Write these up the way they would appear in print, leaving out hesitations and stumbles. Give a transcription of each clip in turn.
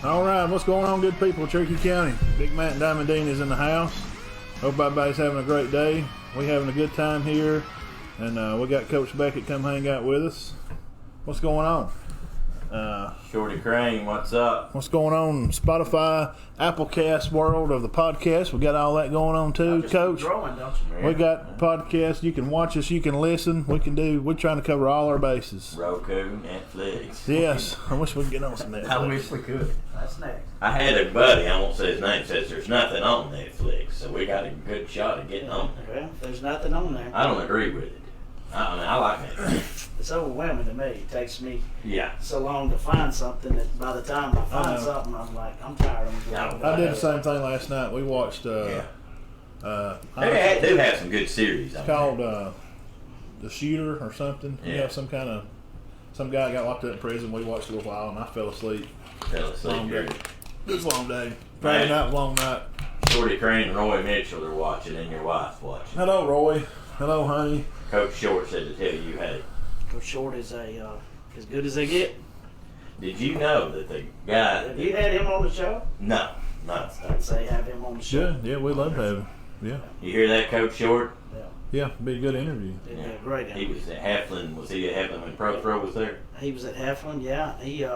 All right, what's going on, good people of Cherokee County? Big Matt and Diamond Dean is in the house. Hope everybody's having a great day. We having a good time here, and we got Coach Beckett come hang out with us. What's going on? Shorty Crane, what's up? What's going on in Spotify, Applecast world of the podcast? We got all that going on too, Coach. Growing, don't you? We got podcasts. You can watch us. You can listen. We're trying to cover all our bases. Roku, Netflix. Yes, I wish we could get on some Netflix. I wish we could. That's next. I had a buddy, I won't say his name, says there's nothing on Netflix, so we got a good shot of getting on there. Well, there's nothing on there. I don't agree with it. I like Netflix. It's overwhelming to me. It takes me Yeah. so long to find something that by the time I find something, I'm like, I'm tired of it. I did the same thing last night. We watched. They do have some good series. It's called The Shooter or something. Yeah. You know, some guy got locked up in prison. We watched a little while, and I fell asleep. Long day. It was a long day. Friday night, long night. Shorty Crane and Roy Mitchell are watching, and your wife's watching. Hello, Roy. Hello, honey. Coach Short said to tell you, hey. Coach Short is as good as they get. Did you know that the guy? Have you had him on the show? No. I'd say have him on the show. Good. Yeah, we love having. Yeah. You hear that, Coach Short? Yeah, be a good interview. It'd be a great interview. He was at Heflin. Was he at Heflin when Pro was there? He was at Heflin, yeah. He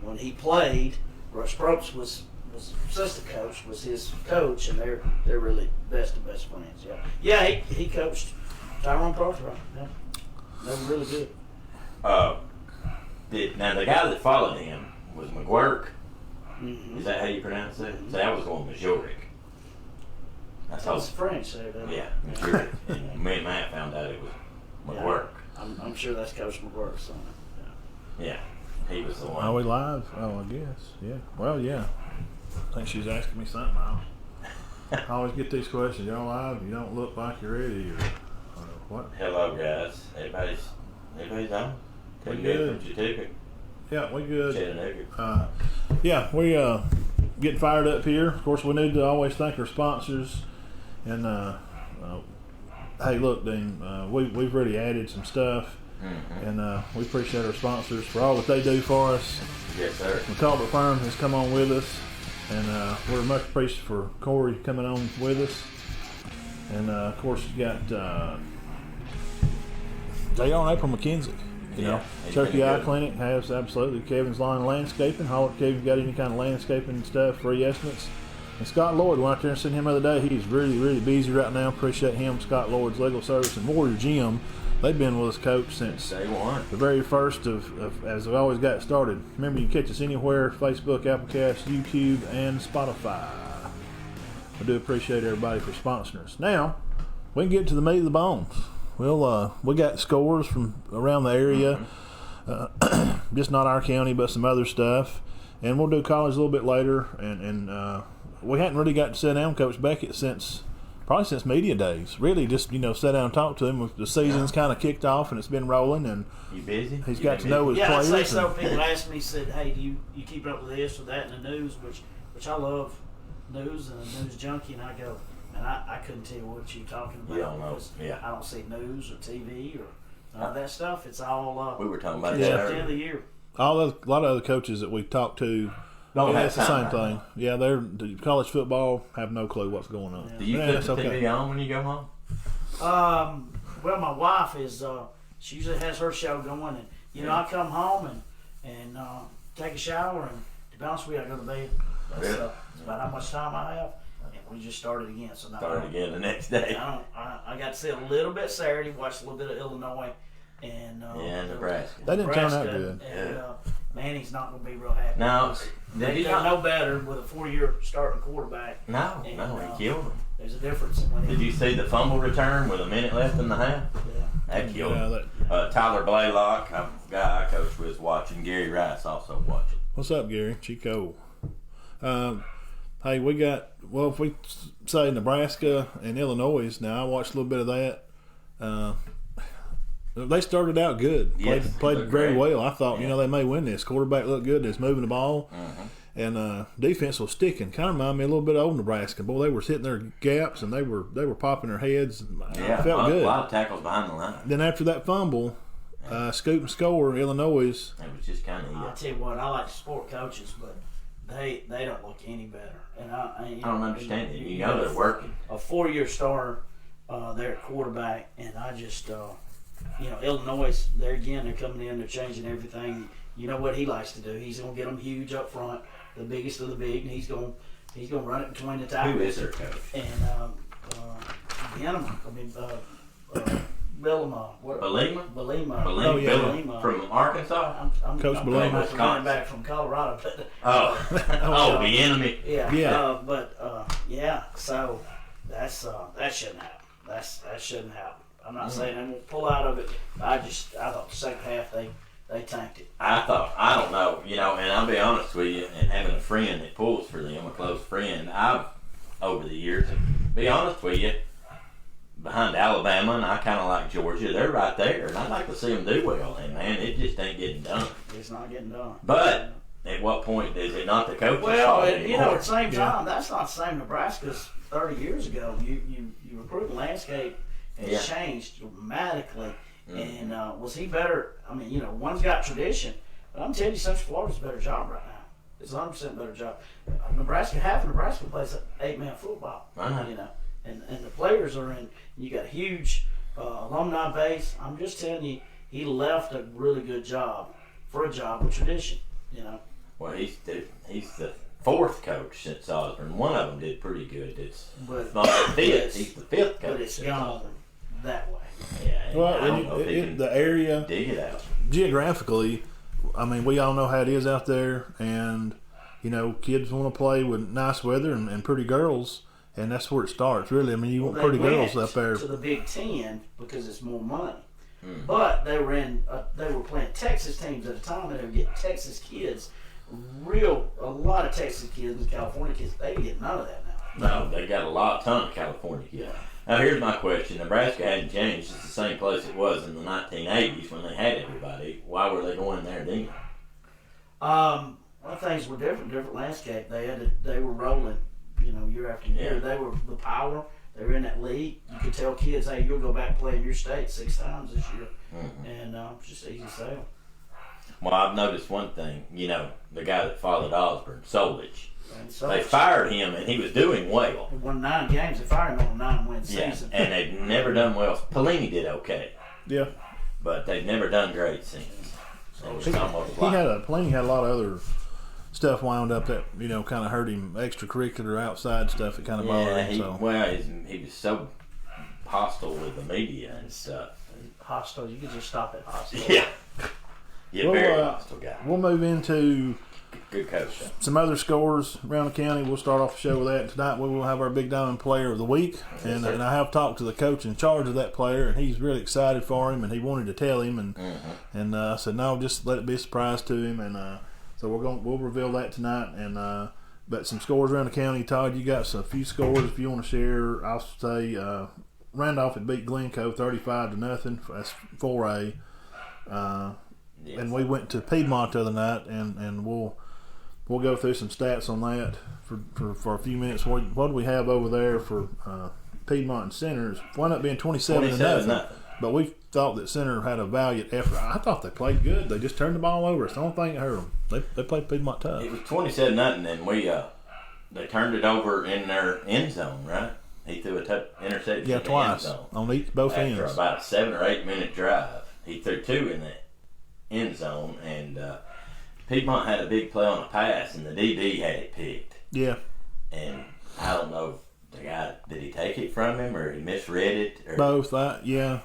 when he played, Rush Probst was assistant coach, was his coach, and they're really best of best friends. Yeah, he coached Tyrone Prothro. Yeah, they were really good. Now the guy that followed him was McGuirk. Mm-hmm. Is that how you pronounce it? So that was going Majoric. That was French there, didn't it? Yeah, Majoric. And me and Matt found out it was McGuirk. I'm sure that's Coach McGuirk's son. Yeah, he was the one. Are we live? Oh, I guess. Yeah. Well, yeah. I think she's asking me something. I always get these questions. Y'all live? You don't look like you're ready, or what? Hello, guys. Everybody's on. We good. Yeah, we good. Chattanooga. Yeah, we getting fired up here. Of course, we need to always thank our sponsors. And hey, look, Dean, we've really added some stuff, and we appreciate our sponsors for all that they do for us. Yes, sir. McCullough Firm has come on with us, and we're much appreciative for Corey coming on with us. And of course, you got J.R. and April McKenzie. You know, Cherokee Eye Clinic has absolutely Kevin's Lawn and Landscaping. Holler at Kevin, got any kind of landscaping stuff, free estimates. And Scott Lloyd, went out there and seen him the other day. He's really, really busy right now. Appreciate him. Scott Lloyd's Legal Service and Warrior Gym. They've been with us, Coach, since Day one. The very first of as we always got started. Remember, you can catch us anywhere: Facebook, Applecast, YouTube, and Spotify. I do appreciate everybody for sponsoring us. Now, we can get to the meat of the bones. Well, we got scores from around the area, just not our county, but some other stuff. And we'll do college a little bit later. And we hadn't really got to sit down with Coach Beckett since media days. Really, just sit down and talk to him. The season's kind of kicked off and it's been rolling. And you busy? He's got to know his players. Yeah, I say so. People ask me, said, "Hey, do you keep up with this or that in the news?" Which I love news and a news junkie, and I go. And I couldn't tell you what you're talking about. You don't know. Yeah. I don't see news or TV or none of that stuff. It's all we were talking about at that the earlier. end of the year. A lot of other coaches that we talked to, it's the same thing. Yeah, they're college football, have no clue what's going on. Yeah. Do you put the TV on when you go home? Well, my wife is. She usually has her show going, and I come home and take a shower, and to be honest with you, I go to bed. That's about how much time I have. We just started again, so now started again the next day. I got to see a little bit Saturday, watched a little bit of Illinois, and Nebraska. They didn't turn out good. And Manny's not going to be real happy. No, they don't know better with a 4-year starting quarterback. No, he killed him. There's a difference. Did you see the fumble return with a minute left in the half? Yeah, that killed him. Tyler Blaylock, a guy I coached with, watching. Gary Rice also watching. What's up, Gary? Chico. Hey, we got, if we say Nebraska and Illinois, now I watched a little bit of that. They started out good. Played very well. I thought, they may win this. Quarterback looked good. They was moving the ball. And defense was sticking. Kind of reminded me a little bit of old Nebraska. Boy, they were hitting their gaps, and they were popping their heads. Yeah, felt good. A lot of tackles behind the line. Then after that fumble, Scoop and Score, Illinois. It was just kind of I'll tell you what, I like sport coaches, but they don't look any better. And I don't understand it. You know they're working. A 4-year starter there at quarterback, and I just, Illinois, there again, they're coming in, they're changing everything. You know what he likes to do? He's going to get them huge up front, the biggest of the big, and he's going to run it between the tackles. Who is their coach? And Belima. Belima? Oh, yeah. Belima. From Arkansas? I'm Coach Belima. coming back from Colorado, but The enemy. yeah. So that shouldn't happen. That shouldn't happen. I'm not saying they won't pull out of it. I thought the second half they tanked it. I don't know, and I'll be honest with you, and having a friend that pulls for them, a close friend, I've, over the years, and be honest with you, behind Alabama, and I kind of like Georgia, they're right there, and I'd like to see them do well, and man, it just ain't getting done. It's not getting done. But at what point is it not the coach's fault Well, anymore? at the same time, that's not the same Nebraska's 30 years ago. You recruiting landscape has changed dramatically. And was he better? I mean, one's got tradition, but I'm telling you, Central Florida's a better job right now. It's 100% better job. Half of Nebraska plays 8-man football. And the players are in. You got a huge alumni base. I'm just telling you, he left a really good job for a job with tradition. Well, he's the fourth coach since Osborne. One of them did pretty good. It's not the fifth. He's the fifth coach. But it's gone that way. Yeah. Well, the area, dig it out. geographically, I mean, we all know how it is out there, and kids want to play with nice weather and pretty girls, and that's where it starts. Really, I mean, you want pretty girls up there. To the Big Ten because it's more money. But they were playing Texas teams at the time, and they were getting Texas kids. A lot of Texas kids and California kids, they get none of that now. No, they got a ton of California kids. Now here's my question. Nebraska hadn't changed. It's the same place it was in the 1980s when they had everybody. Why were they going there then? Well, things were different landscape. They were rolling, year after year. Yeah. They were the power. They were in that league. You could tell kids, hey, you'll go back and play in your state 6 times this year. And it's just easy sale. Well, I've noticed one thing. The guy that followed Osborne, Solich. So They fired him, and he was doing well. He won 9 games. They fired him on a 9-win season. And they've never done well. Pelini did okay, Yeah. but they've never done great since. So it's almost Pelini had a lot of other stuff wound up that kind of hurt him, extracurricular outside stuff that kind of bothered him. He was so hostile with the media and stuff. Hostile. You could just stop at hostile. Yeah, very hostile guy. We'll move into Good coach. some other scores around the county. We'll start off the show with that. Tonight we will have our Big Diamond Player of the Week. And I have talked to the coach in charge of that player, and he's really excited for him, and he wanted to tell him. And I said, no, just let it be a surprise to him. And so we'll reveal that tonight. And but some scores around the county. Todd, you got a few scores if you want to share. I'll say Randolph had beat Glencoe 35-0. That's 4A. Yes. And we went to Piedmont the other night, and we'll go through some stats on that for a few minutes. What do we have over there for Piedmont and Centers? Wound up being 27-0. But we thought that Center had a valiant effort. I thought they played good. They just turned the ball over. It's the only thing that hurt them. They played Piedmont tough. It was 27-0, and they turned it over in their end zone, right? He threw a interception. Yeah, in twice the end zone. on both ends. After about a 7 or 8 minute drive, he threw 2 in the end zone, and Piedmont had a big play on a pass, and the DB had it picked. Yeah. And I don't know if the guy, did he take it from him or he misread it? Or, Both, yeah.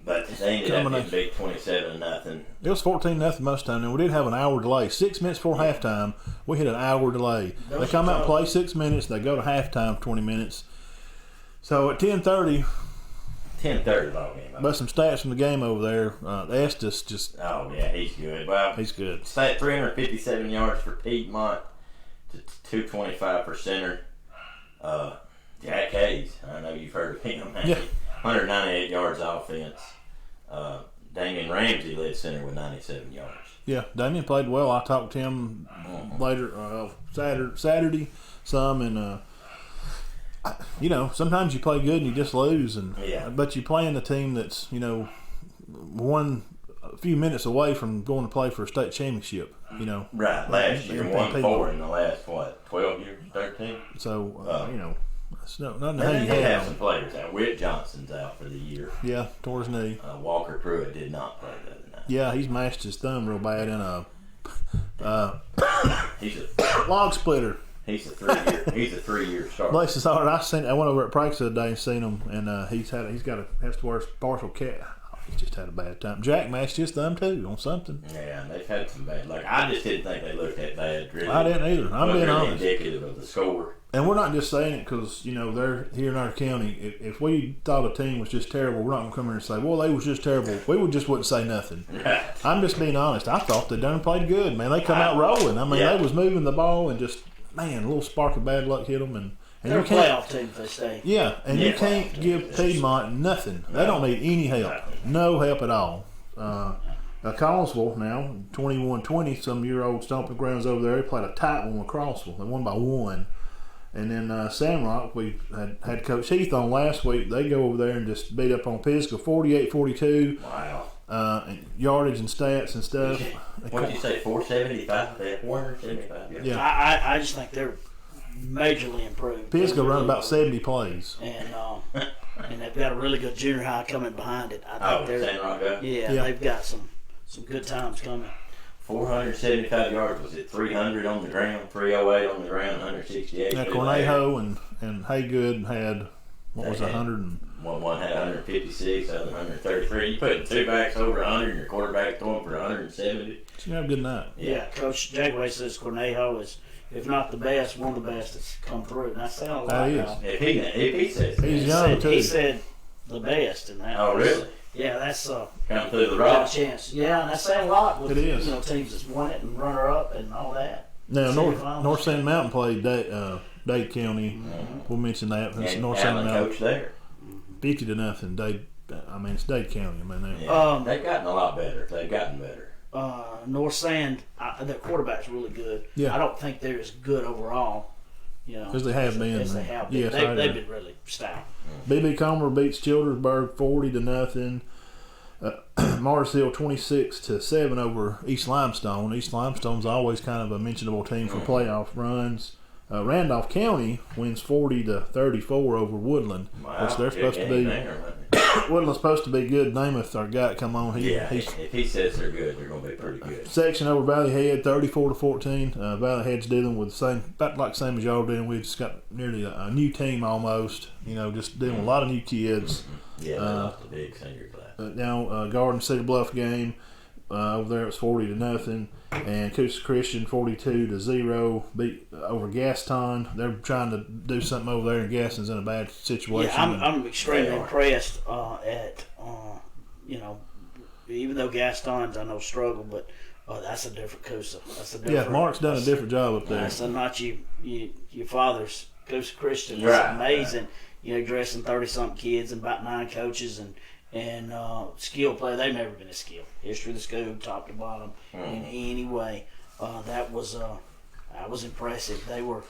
But they ended up getting beat 27-0. It was 14-0 most of the time, and we did have an hour delay. 6 minutes before halftime, we hit an hour delay. They come out and play 6 minutes. They go to halftime for 20 minutes. So at 10:30 ball game. but some stats from the game over there. Estes just... Oh, yeah, he's good. Well, he's good. 357 yards for Piedmont to 225 for Center. Jack Hayes, I know you've heard of him. Yeah. 198 yards offense. Damian Ramsey led Center with 97 yards. Yeah, Damian played well. I talked to him later Saturday some, and sometimes you play good and you just lose, but you play in a team that's won few minutes away from going to play for a state championship. You know. Right. Last year, And won people- 4 in the last 12 years, 13. So you know, it's nothing to And hang they your have head some on. players out. Whit Johnson's out for the year. Yeah, tore his knee. Walker Pruitt did not play the other night. Yeah, he's mashed his thumb real bad in a He's a log splitter. he's a 3-year starter. Bless his heart. I went over at practice the other day and seen him, and has to wear a partial cast. Oh, he's just had a bad time. Jack mashed his thumb too on something. Yeah, and they've had some bad luck. I just didn't think they looked that bad. Really, I didn't either. I'm Wasn't being really honest. indicative of the score. And we're not just saying it because, you know, they're here in our county. If we thought a team was just terrible, we're not going to come here and say, well, they was just terrible. We wouldn't say nothing. Right. I'm just being honest. I thought they done played good, man. They come out rolling. I mean, Yeah. they was moving the ball and just, man, a little spark of bad luck hit them. And They're you a can't, playoff team if they stay. yeah, and you Yeah. can't give Piedmont nothing. They don't need any help. No help at all. Collinsville now, 21-20, some year-old stomping grounds over there. They played a tight one with Crossville. They won by 1. And then Sandrock, we had Coach Heath on last week. They go over there and just beat up on Pisgah 48-42. Wow. And yardage and stats and stuff. What did you say? 475? They had 475. Yeah. I just think they're majorly improved. Pisgah run about 70 plays. And they've got a really good junior high coming behind it. I think they're Sandrock up. yeah, they've got some good times coming. 475 yards. Was it 300 on the ground, 308 on the ground, 168? Now, Cornejo and Haygood had, what was it, 100 and... One had 156, the other 133. You putting 2 backs over 100 and your quarterback throwing for 170. You have a good night. Yeah, Coach Jagway says Cornejo is, if not the best, one of the best that's come through. And I sound That like is. If he says that. He's young, too. he said the best in that. Oh, really? Yeah, that's Come through the got a rock. chance. Yeah, and that's saying a lot with It is. teams that's won it and runner up and all that. Now, Semifinals. North Sand Mountain played Dade County. We'll mention that. It's And North Sand Allen Mountain. coach there. 50-0. Dade. I mean, it's Dade County. I mean, Yeah. They've gotten a lot better. They've gotten better. North Sand, their quarterback's really good. Yeah. I don't think they're as good overall, because they have been. as they have been. Yes, I agree. They've been really stout. BB Comer beats Childersburg 40-0. Mars Hill 26-7 over East Limestone. East Limestone's always kind of a mentionable team for playoff runs. Randolph County wins 40-34 over Woodland, which they're supposed to be. Woodland's supposed to be good. Namath, our guy, come on. If he says they're good, they're going to be pretty good. Section over Valley Head 34-14. Valley Head's dealing with about like the same as y'all doing. We just got nearly a new team almost. You know, just dealing with a lot of new kids. Yeah, they lost a big senior class. Now Garden Cedar Bluff game over there it's 40-0, and Coosa Christian 42-0 beat over Gaston. They're trying to do something over there, and Gaston's in a bad situation. Yeah, I'm extremely impressed at even though Gaston's I know struggle, but that's a different Coosa. That's a different. Yeah, Mark's done a different job up there. That's not your father's Coosa Christian. It's Right. amazing. Dressing 30-something kids and about 9 coaches and skill play. They've never been a skill. History of the school, top to bottom, in any way. That was impressive. They were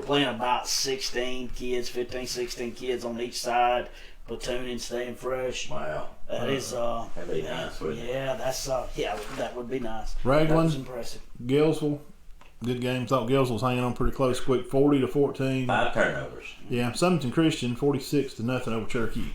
playing about 16 kids, 15, 16 kids on each side, platooning, staying fresh. Wow. That is That'd be nice, wouldn't it? yeah, that's that would be nice. Raglan. That was impressive. Gillsville, good game. Thought Gillsville was hanging on pretty close, quick, 40-14. 5 turnovers. Yeah, Summerton Christian 46-0 over Cherokee.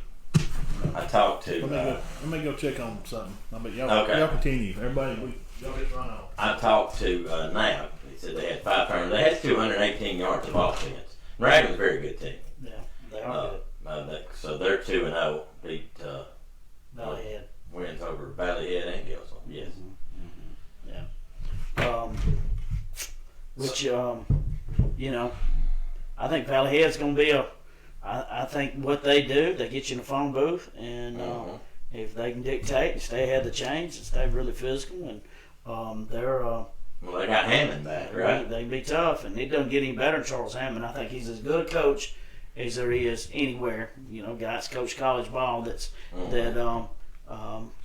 I talked to. Let me go check on something. Y'all continue. Everybody, y'all get run off. I talked to Knapp. He said they had 5 turnovers. They had 218 yards of offense. Raglan's a very good team. Yeah, they are good. So they're 2-0. Beat Valley Head. wins over Valley Head and Gilson. Yes. Yeah. Which I think Valley Head's going to be I think what they do, they get you in a phone booth, and if they can dictate and stay ahead of the chains and stay really physical, and they're Well, they got Hammond back, right? They can be tough, and it doesn't get any better than Charles Hammond. I think he's as good a coach as there is anywhere. Guys coach college ball that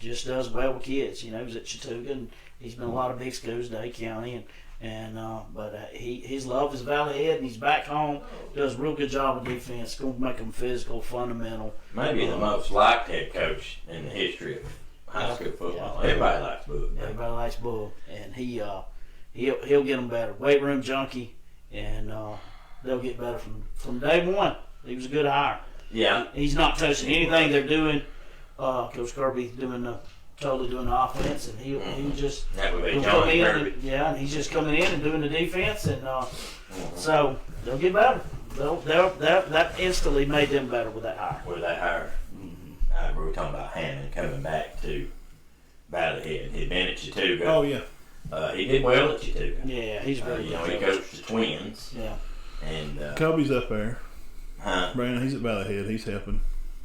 just does well with kids. He was at Chattooga, and he's been in a lot of big schools, Dade County, but his love is Valley Head, and he's back home. Does a real good job of defense. Going to make them physical, fundamental. Maybe the most liked head coach in the history of High school football. Yeah. Everybody likes Boog. Everybody likes Bull, and he'll get them better. Weight room junkie, and they'll get better from day one. He was a good hire. Yeah. He's not touching anything they're doing. Coach Kirby's totally doing the offense, and he'll just That would be he'll John come in. Kirby. And he's just coming in and doing the defense, and so they'll get better. That instantly made them better with that hire. With that hire. We were talking about Hammond coming back to Valley Head. He'd been at Chattooga. Oh yeah. He did well at Chattooga. Yeah, he's very He good. coached the Twins. Yeah. And Kobe's up there. huh? Brandon, he's at Valley Head. He's helping.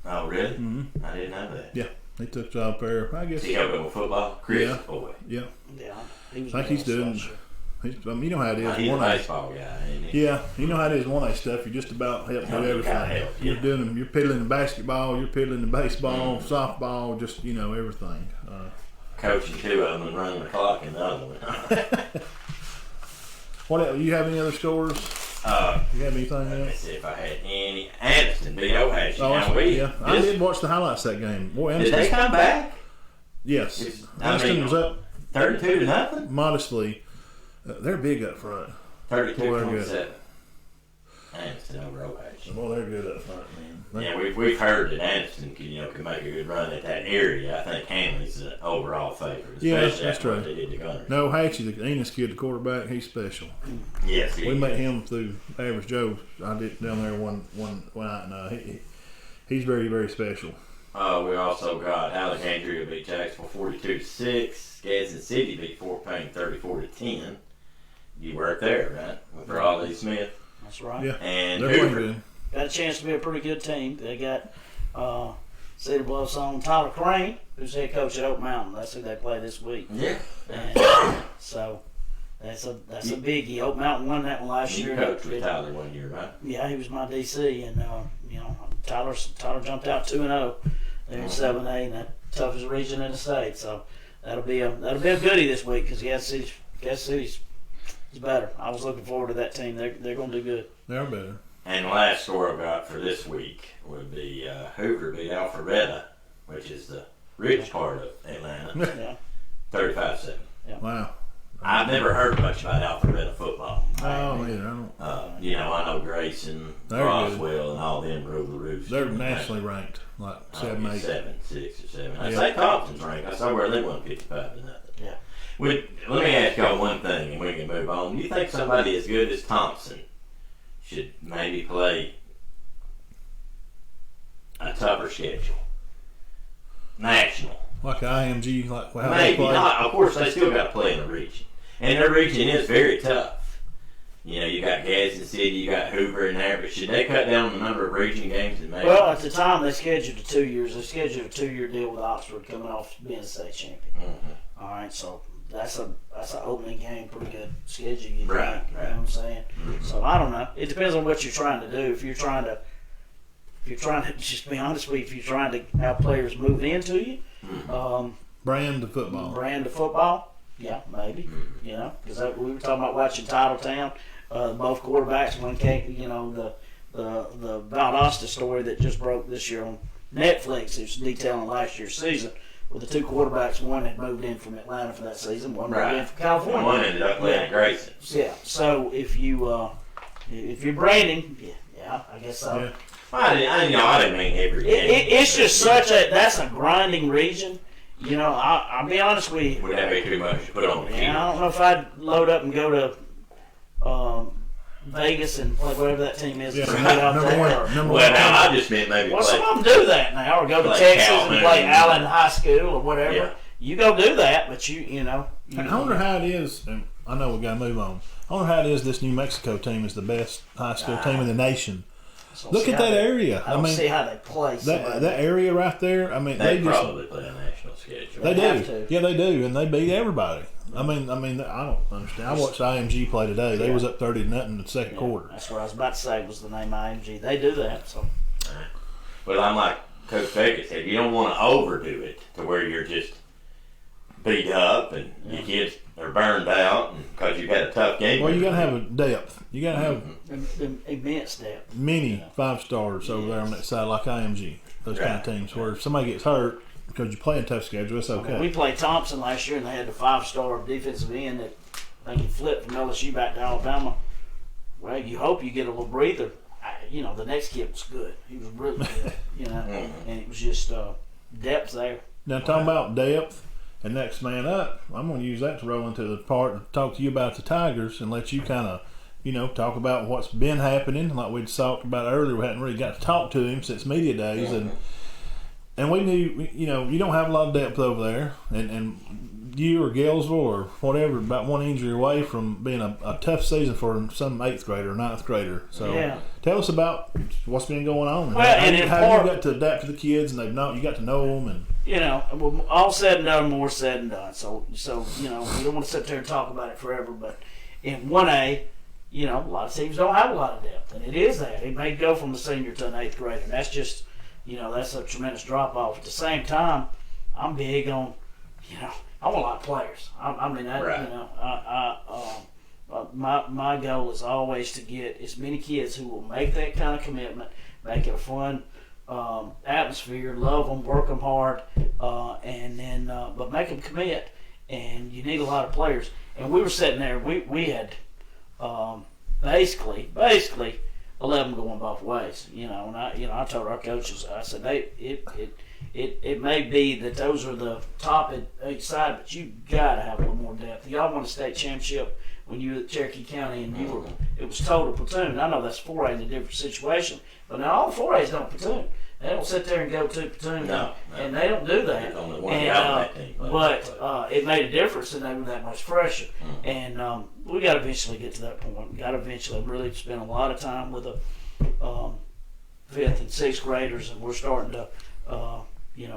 Oh, really? Mm-hmm. I didn't know that. Yeah, he took a job there. I guess. Is he helping with football? Chris, Yeah. boy. Yeah, Yeah. He was I think he's good doing. last year. You know how it is. He's a 1A. baseball guy, isn't he? Yeah, you know how it is. 1A stuff. You just about help Yeah, do you everything. gotta help, You're yeah. doing. You're piddling the basketball. You're piddling the baseball, softball. Just everything. Coaching two of them and running the clock in the other one. What else? You have any other scores? You have anything Let's else? see if I had any. Anderson beat Ohashi. Oh, Now we yeah. I did watch the highlights of that game. Boy, Did they Anderson. come back? Yes, I Anderson mean- was up 32-0. modestly. They're big up front. 32-27. Anderson over Ohashi. Well, they're good up front, man. Yeah, we've heard that Anderson could make a good run at that area. I think Hanley's an overall favorite. Yeah, especially that's after what true. They did to Gunner. No, Hatchie, the Enos kid, the quarterback, he's special. Yes, We met him through Average Joe. I did down there one night, and he's very, very special. We also got Alexandria beat Jacksonville 42-6. Gadsden City beat Fort Payne 34-10. You worked there, right? With Raleigh Smith. That's right. Yeah, And they're playing Hoover. good. Got a chance to be a pretty good team. They got Cedar Bluff's own Tyler Crane, who's head coach at Oak Mountain. That's who they play this week. Yeah. And so that's a biggie. Oak Mountain won that one last You year. coached with Tyler 1 year, right? Yeah, he was my DC, and Tyler jumped out 2-0 there in 7A, and that toughest region in the state. So that'll be a goodie this week because Gas City's is better. I was looking forward to that team. They're going to do good. They're better. And the last score I got for this week would be Hoover beat Alpharetta, which is the rich part of Atlanta, Yeah. 35-7. Wow. I've never heard much about Alpharetta football. Oh, yeah, I don't. I know Grayson, They're Roswell, and all them rule the roost. They're nationally ranked, like 7, 8. 7, 6, or 7. I Yeah. say Thompson's ranked. I saw where they won 55-0. Yeah. Let me ask y'all one thing, and we can move on. Do you think somebody as good as Thompson should maybe play a tougher schedule? National. Like IMG, like how they Maybe play. not. Of course, they still got to play in the region. And their region is very tough. You got Gadsden City, you got Hoover in there, but should they cut down the number of region games and maybe? Well, at the time they scheduled 2 years. They scheduled a 2-year deal with Oxford coming off being a state champion. Mhm. All right, so that's an opening game, pretty good schedule. You Right, think, right. You know what I'm saying? So I don't know. It depends on what you're trying to do. If you're trying to just be honest with you, if you're trying to have players move into you, Brand to football. brand of football, yeah, maybe. Because we were talking about watching Titletown. Both quarterbacks when came, the Valdosta story that just broke this year on Netflix. It was detailing last year's season. With the two quarterbacks, one had moved in from Atlanta for that season, one moved in from California. One ended up playing at Grayson. Yeah. So if you're branding, yeah, I guess so. Yeah. I didn't mean every game. It's just that's a grinding region. I'll be honest with you. Would that be too much to put on the Yeah, I team? don't know if I'd load up and go to Vegas and play whatever that team is. Yeah, that's put out number there. one. Number Well, one. now I just meant maybe Well, play. some of them do that now, or go to Like Texas Calhoun. and play Allen High School or whatever. Yeah. You go do that, but I wonder how it is, and I know we got to move on. I wonder how it is this New Mexico team is the best high school team in the nation. So Look see at how that they- area. I don't see how they play. That area right there, I mean, They they just probably play a national schedule. they have do. to. Yeah, they do, and they beat everybody. I mean, I don't understand. I watched IMG play today. They was up 30-0 in the second quarter. That's what I was about to say was the name IMG. They do that. So But I'm like Coach Beckett said, you don't want to overdo it to where you're just beat up and your kids are burned out because you've had a tough game. Well, you got to have a depth. You got to have immense depth. many 5 stars over there on that side, like IMG. Those kind of Right. teams where if somebody gets hurt, because you play a tough schedule. It's okay. We played Thompson last year, and they had the 5-star defensive end that I think he flipped from LSU back to Alabama. Well, you hope you get a little breather. The next kid was good. He was really good, and it was just depth there. Now, talking about depth and next man up, I'm going to use that to roll into the part and talk to you about the Tigers and let you kind of, talk about what's been happening. Like we'd talked about earlier, we hadn't really got to talk to him since media days, and we knew, you don't have a lot of depth over there, and you or Galesville or whatever about one injury away from being a tough season for some 8th grader or 9th grader. So tell us about what's been going on. And how you got to adapt to the kids, and you got to know them, and all said and done, more said and done. So we don't want to sit there and talk about it forever, but in 1A, a lot of teams don't have a lot of depth, and it is that. It may go from a senior to an 8th grader, and that's just, that's a tremendous drop off. At the same time, I'm big on, I want a lot of players. My goal is always to get as many kids who will make that kind of commitment, make it a fun atmosphere, love them, work them hard, and then but make them commit. And you need a lot of players. And we were sitting there. We had basically 11 going both ways. And I told our coaches, I said, It may be that those are the top at each side, but you got to have a little more depth. Y'all won a state championship when you were at Cherokee County, and it was total platoon. I know that's 4A in a different situation, but now all the 4As don't platoon. They don't sit there and go to platoon, and they don't do that. Only one guy on that team. But it made a difference, and they were that much fresher. And we got to eventually get to that point. We got to eventually really spend a lot of time with the 5th and 6th graders, and we're starting to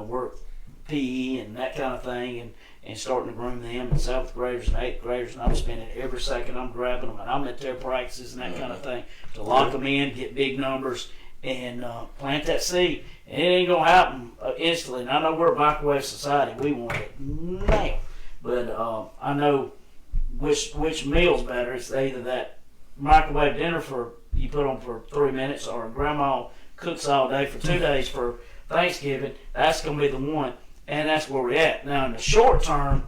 work PE and that kind of thing, and starting to groom them, and 7th graders and 8th graders, and I'm spending every second I'm grabbing them, and I'm at their practices and that kind of thing to lock them in, get big numbers, and plant that seed. And it ain't going to happen instantly. And I know we're a microwave society. We want it now. But I know which meal's better. It's either that microwave dinner you put on for 3 minutes, or grandma cooks all day for 2 days for Thanksgiving. That's going to be the one, and that's where we're at. Now, in the short term,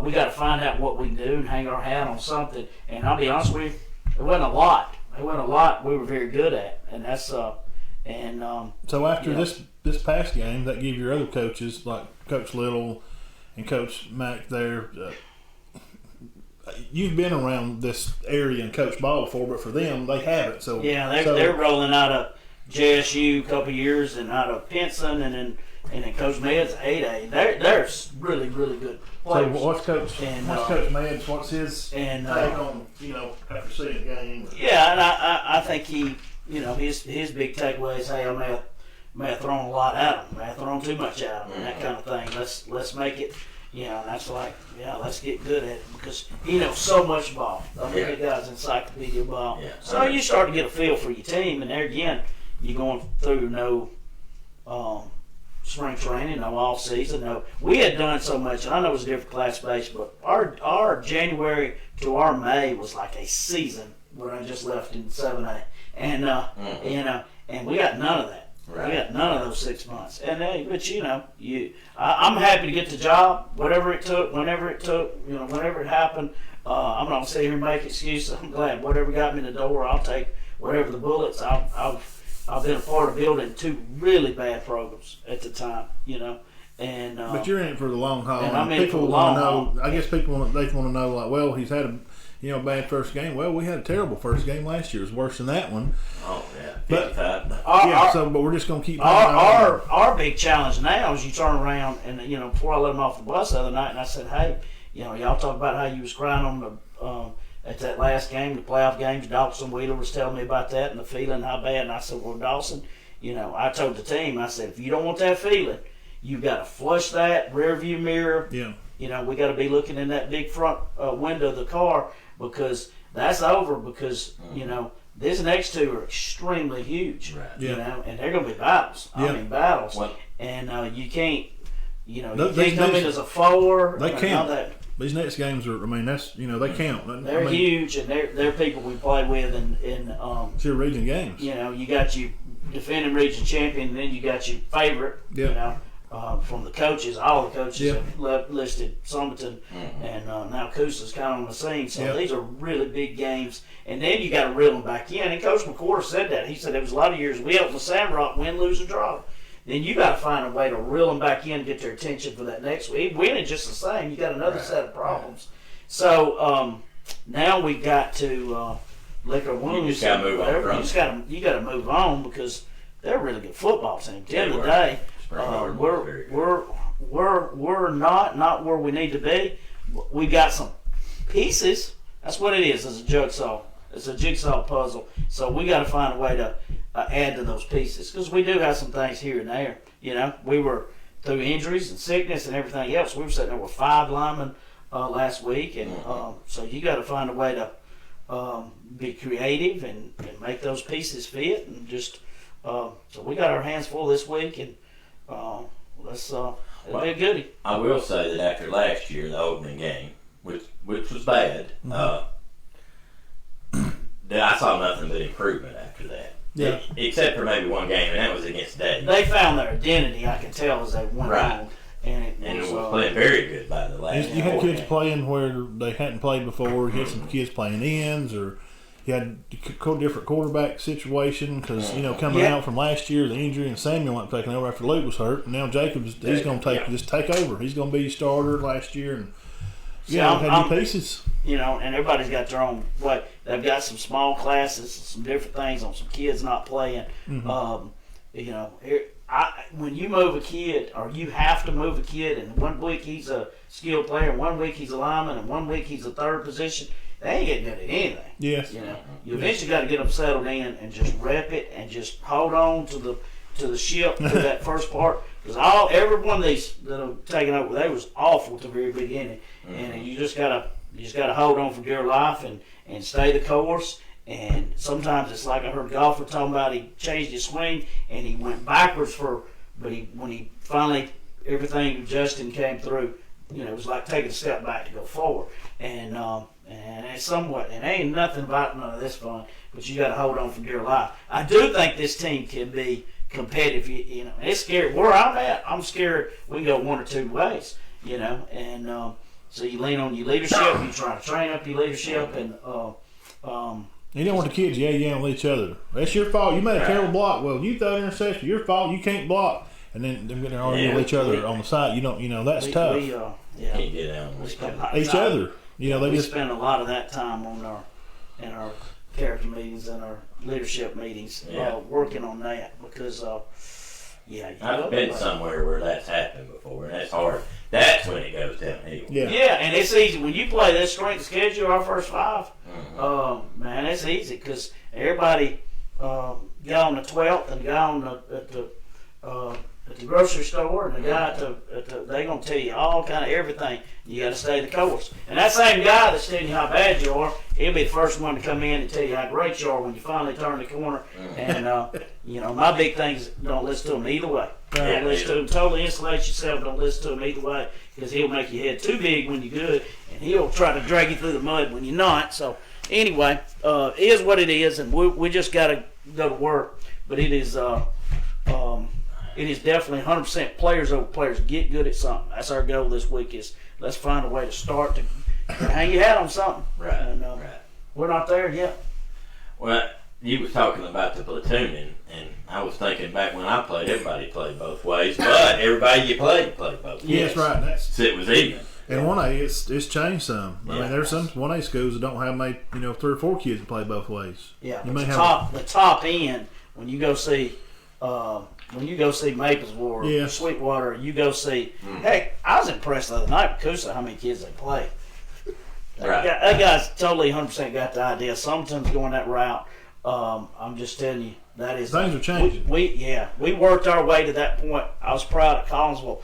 we got to find out what we can do and hang our hat on something. And I'll be honest with you, it wasn't a lot. We were very good at, and that's so after this past game, that gave your other coaches like Coach Little and Coach Mack there. You've been around this area and coached ball before, but for them, they haven't. So they're rolling out of JSU a couple of years, and out of Pinson, and then Coach Med's 8A. They're really, really good players. So what's Coach Med's? What's his take on after seeing the game? Yeah, and I think he his big takeaway is, hey, I may have thrown a lot at him, may have thrown too much at him, and that kind of thing. Let's make it. And that's let's get good at it, because he knows so much ball. The guy's encyclopedia ball. Yeah. So you start to get a feel for your team, and there again, you're going through no spring training, no off season, no. We had done so much, and I know it was a different class base, but our January to our May was like a season when I just left in 7A, and and we got none of that. Right. We got none of those 6 months, and I'm happy to get the job, whatever it took, whenever it took, whenever it happened. I'm not gonna sit here and make excuses. I'm glad whatever got me in the door, I'll take whatever the bullets. I've been a part of building 2 really bad programs at the time, and but you're in it for the long haul. And I'm in it for the long haul. I guess people want to know, like, well, he's had a bad first game. Well, we had a terrible first game last year. It was worse than that one. Oh yeah, but but we're just gonna keep. Our big challenge now is you turn around and before I let him off the bus the other night, and I said, hey, y'all talk about how you was crying on the at that last game, the playoff games. Dawson Wheeler was telling me about that and the feeling, how bad. And I said, well, Dawson, I told the team, I said, if you don't want that feeling, you got to flush that rear view mirror. Yeah. We got to be looking in that big front window of the car, because that's over, because these next 2 are extremely huge. Right. Yeah. And they're going to be battles. Yeah. I mean, battles. Well, and you can't, you can't come in as a 4. They can't. These next games are, that's, they count. They're huge, and they're people we play with in it's your region games. You got your defending region champion, and then you got your favorite. Yeah. from the coaches. All the coaches Yep. have listed Summerton, and now Coosa's kind of on the scene. So Yep. these are really big games. And then you got to reel them back in. And Coach McCord said that. He said there was a lot of years we opened the Sandrock, win, lose, or draw. Then you got to find a way to reel them back in, get their attention for that next week. Winning just the same, you got another set of problems. So now we got to lick our wounds. You just got to move on. From You got to move on because they're a really good football team. At the end of the They day, were. we're not where we need to be. We got some pieces. That's what it is. It's a jigsaw. It's a jigsaw puzzle. So we got to find a way to add to those pieces because we do have some things here and there. You know, we were through injuries and sickness and everything else. We were sitting there with 5 linemen last week, and so you got to find a way to be creative and make those pieces fit, and just so we got our hands full this week, and it'll be a goodie. I will say that after last year, the opening game, which was bad, I saw nothing but improvement after that. Yeah. Except for maybe one game, and that was against Dave. They found their identity, I can tell, as they went on. And it was playing very good by the last. You had four kids games. playing where they hadn't played before. You had some kids playing ends, or you had a different quarterback situation because coming out from last year, the injury, and Samuel went taking over after Luke was hurt. And now Jacobs, he's going to take over. He's going to be starter last year, and had new pieces. And everybody's got their own way. They've got some small classes, some different things on some kids not playing. When you move a kid, or you have to move a kid, and 1 week he's a skilled player, and 1 week he's a lineman, and 1 week he's a third position, they ain't getting good at anything. Yes. You eventually got to get them settled in and just rep it and just hold on to the ship to that first part. Because every one of these that have taken over, they was awful at the very beginning, and you just gotta hold on for dear life and stay the course. And sometimes it's like I heard a golfer talking about, he changed his swing and he went backwards but when he finally everything adjusted and came through, it was like taking a step back to go forward. And it's somewhat, and ain't nothing about none of this fun, but you got to hold on for dear life. I do think this team can be competitive. It's scary. Where I'm at, I'm scared we can go one or two ways. And so you lean on your leadership. You try to train up your leadership, and you don't want the kids yelling at each other. That's your fault. You made a terrible block. Well, you throw an interception. Your fault. You can't block. And then they're going to argue with each other on the side. That's tough. Can't get out each other. We spend a lot of that time in our character meetings and our leadership meetings working on that because I've been somewhere where that's happened before, and that's hard. That's when it goes downhill. Yeah, and it's easy when you play this strength schedule. Our first 5, man, it's easy because everybody got on the 12th and got on at the grocery store, and the guy they're gonna tell you all kind of everything. You got to stay the course. And that same guy that's telling you how bad you are, he'll be the first one to come in and tell you how great you are when you finally turn the corner. And my big thing is don't listen to him either way. Don't listen to him. Totally insulate yourself. Don't listen to him either way because he'll make your head too big when you're good, and he'll try to drag you through the mud when you're not. So anyway, it is what it is, and we just got to go to work. But it is definitely 100% players over players. Get good at something. That's our goal this week. Is let's find a way to start to hang your hat on something. Right. And, we're not there yet. Well, you was talking about the platooning, and I was thinking back when I played, everybody played both ways, but everybody you played both ways. Yes, right. So it was even. And 1A, it's changed some. I mean, there's some 1A schools that don't have 3 or 4 kids that play both ways. Yeah, the top end when you go see. When you go see Maplesville or Sweetwater, you go see. Heck, I was impressed the other night with Coosa how many kids they play. That guy's totally 100% got the idea. Sometimes going that route. I'm just telling you that is things are changing. We worked our way to that point. I was proud of Collinsville.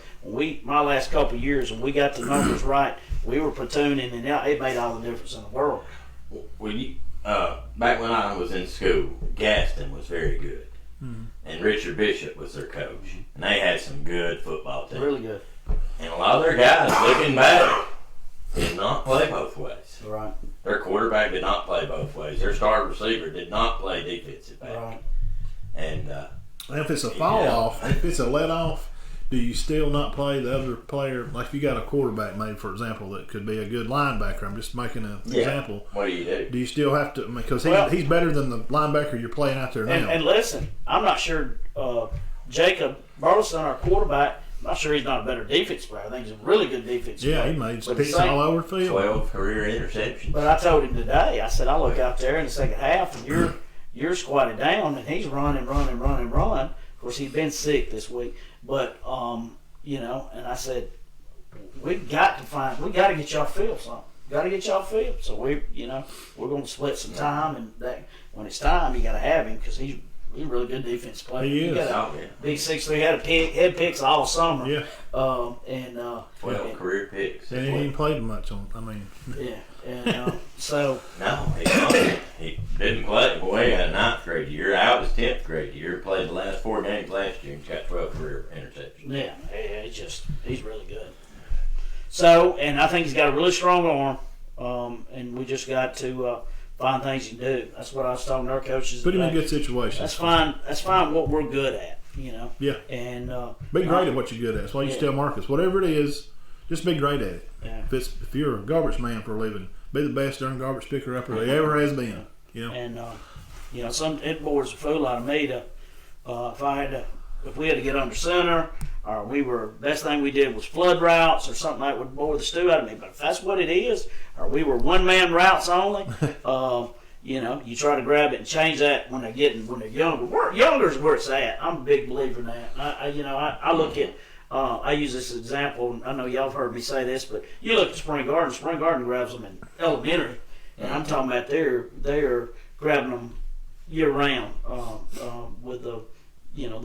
My last couple of years when we got the numbers right, we were platooning, and it made all the difference in the world. Back when I was in school, Gaston was very good. And Richard Bishop was their coach. And they had some good football teams. Really good. And a lot of their guys, looking back, did not play both ways. Right. Their quarterback did not play both ways. Their star receiver did not play defensive back. Right. And if it's a fall off, if it's a let off, do you still not play the other player? Like if you got a quarterback, maybe for example, that could be a good linebacker. I'm just making an example. What do you do? Do you still have to? Because he's better than the linebacker you're playing out there now. And listen, I'm not sure Jacob Burleson, our quarterback. I'm not sure he's not a better defense player. I think he's a really good defense player. Yeah, he made picks all over the field. 12 career interceptions. But I told him today, I said, I look out there in the second half and you're squatted down and he's running. Of course, he's been sick this week. But, and I said, we got to get y'all field something. So we're going to split some time, and when it's time, you got to have him because he's a really good defense player. He is. Big 6'3", had picks all summer. Yeah. 12 career picks. And he ain't played much Yeah. And so. No, he didn't play. Boy, he had a 9th grade year, out his 10th grade year, played the last 4 games last year, and got 12 career interceptions. Yeah, he's really good. So, and I think he's got a really strong arm, and we just got to find things to do. That's what I was telling our coaches. Put him in good situations. That's fine. That's fine. What we're good at, Yeah. And be great at what you're good at. That's why you tell Marcus, whatever it is, just be great at it. Yeah. If you're a garbage man for a living, be the best darn garbage picker upper there ever has been. And some it bores the fool out of me to if we had to get under center, or best thing we did was flood routes or something that would bore the stew out of me. But if that's what it is, or we were 1-man routes only, you try to grab it and change that when they're younger. Younger is where it's at. I'm a big believer in that. I look at. I use this example. I know y'all have heard me say this, but you look at Spring Garden. Spring Garden grabs them in elementary, and I'm talking about they're grabbing them year round with the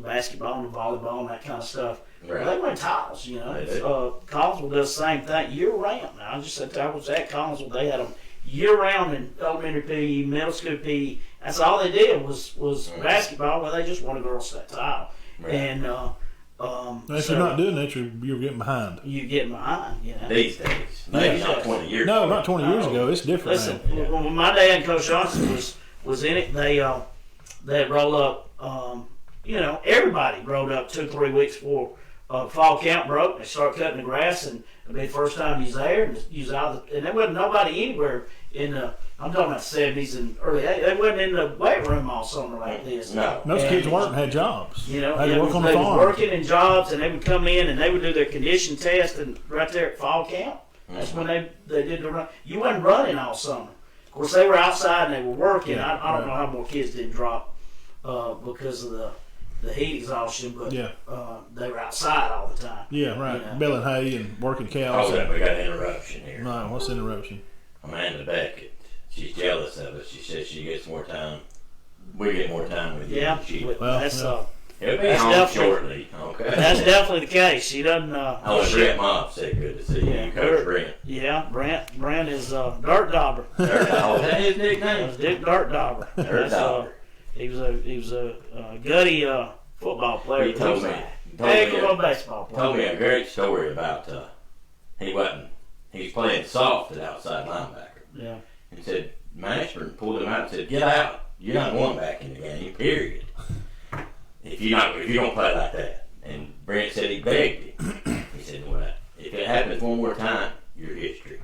basketball and the volleyball and that kind of stuff. Right. They win titles. Collinsville does the same thing year round. Now I just said I was at Collinsville. They had them year round in elementary PE, middle school PE. That's all they did was basketball. Well, they just won a girls' state title, right. And. If you're not doing that, you're getting behind. You're getting behind, These days. Maybe not 20 years ago. No, not 20 years ago. It's different. Listen, when my dad and Coach Johnson was in it, they roll up, everybody rolled up 2-3 weeks before fall camp broke. They start cutting the grass, and it'll be the first time he's there, and there wasn't nobody anywhere in the, I'm talking about the 70s and early 80s. They wasn't in the weight room all summer like this. No. Those kids worked and had jobs. They work on the farm. was working in jobs, and they would come in and they would do their condition test and right there at fall camp. That's when they did the run. You wasn't running all summer. Of course, they were outside and they were working. Yeah, I don't know how more kids didn't drop because of the heat exhaustion, but they were outside all the time. Yeah, right. Baling hay and working cows. Oh, we got an interruption here. No, what's the interruption? Amanda Beckett. She's jealous of us. She says she gets more time. We get more time with you. Yeah, than she. He'll be home shortly. Okay. That's definitely the case. She doesn't. Brent Mom said good to see you, Coach Brent. Yeah, Brent is Dirt Dauber. Is that his nickname? Dirt Dauber. Dirt Dauber. He was a gutty football player. He told me a baseball player. Told me a great story about he's playing soft at outside linebacker. Yeah. He said Mashburn pulled him out and said, "Get out! You're not going back in the game. Period. If you don't play like that." And Brent said he begged him. He said, "Well, if it happens one more time, you're history."